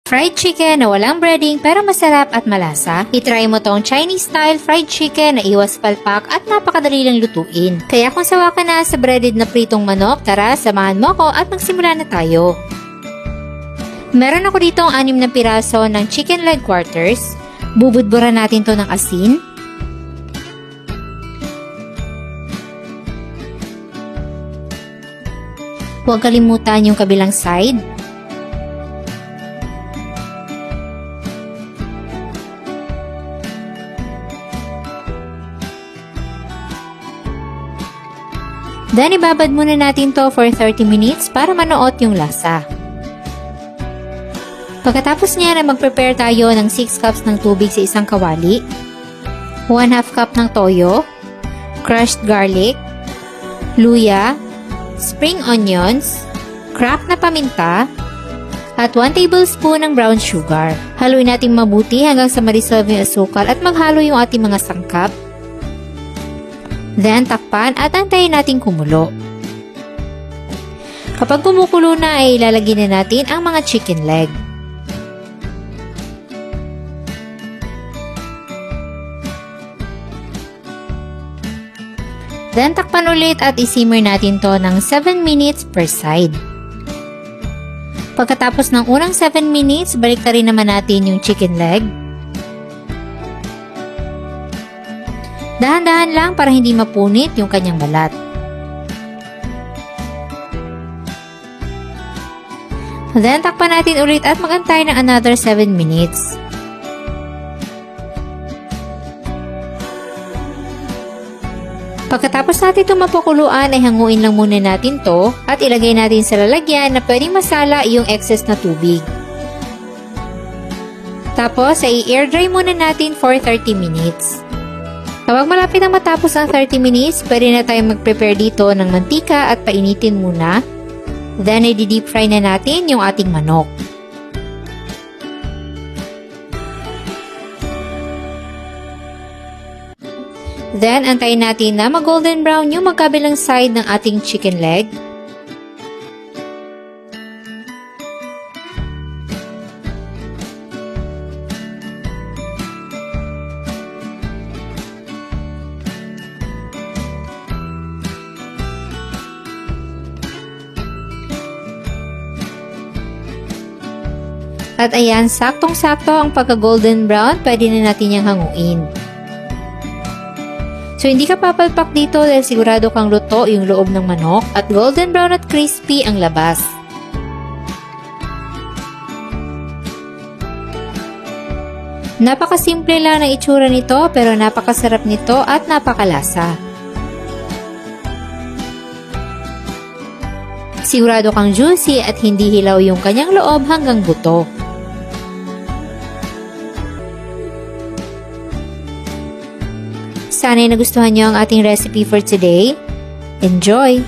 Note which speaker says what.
Speaker 1: Fried chicken na walang breading pero masarap at malasa. Itry mo tong Chinese style fried chicken na iwas palpak at napakadali lang lutuin. Kaya kung sawa ka na sa breaded na pritong manok, tara samahan mo ako at magsimula na tayo. Meron ako dito 6 na piraso ng chicken leg quarters. Bubudburan natin to ng asin. Huwag kalimutan yung kabilang side. Then, ibabad muna natin to for 30 minutes para manuot yung lasa. Pagkatapos niya na mag-prepare tayo ng 6 cups ng tubig sa isang kawali, 1/2 cup ng toyo, crushed garlic, luya, spring onions, cracked na paminta, at 1 tablespoon ng brown sugar. Haluin natin mabuti hanggang sa ma-dissolve yung asukal at maghalo yung ating mga sangkap. Then, takpan at antayin natin kumulo. Kapag kumukulo na ay ilalagay na natin ang mga chicken leg. Then, takpan ulit at isimmer natin to ng 7 minutes per side. Pagkatapos ng unang 7 minutes, balik na rin naman natin yung chicken leg. Dahan-dahan lang para hindi mapunit yung kanyang balat. Then, takpan natin ulit at magantay ng another 7 minutes. Pagkatapos natin ito mapakuluan ay hanguin lang muna natin to at ilagay natin sa lalagyan na pwedeng masala yung excess na tubig. Tapos ay i-air dry muna natin for 30 minutes. Kapag malapit na matapos ang 30 minutes, pwede na tayong mag-prepare dito ng mantika at painitin muna. Then, i-deep fry na natin yung ating manok. Then, antayin natin na mag-golden brown yung magkabilang side ng ating chicken leg. At ayan, saktong-sakto ang pagka-golden brown, pwede na natin yung hanguin. So, hindi ka papalpak dito dahil sigurado kang luto yung loob ng manok at golden brown at crispy ang labas. Napakasimple lang ng itsura nito pero napakasarap nito at napakalasa. Sigurado kang juicy at hindi hilaw yung kanyang loob hanggang buto. Sana'y nagustuhan niyo ang ating recipe for today. Enjoy!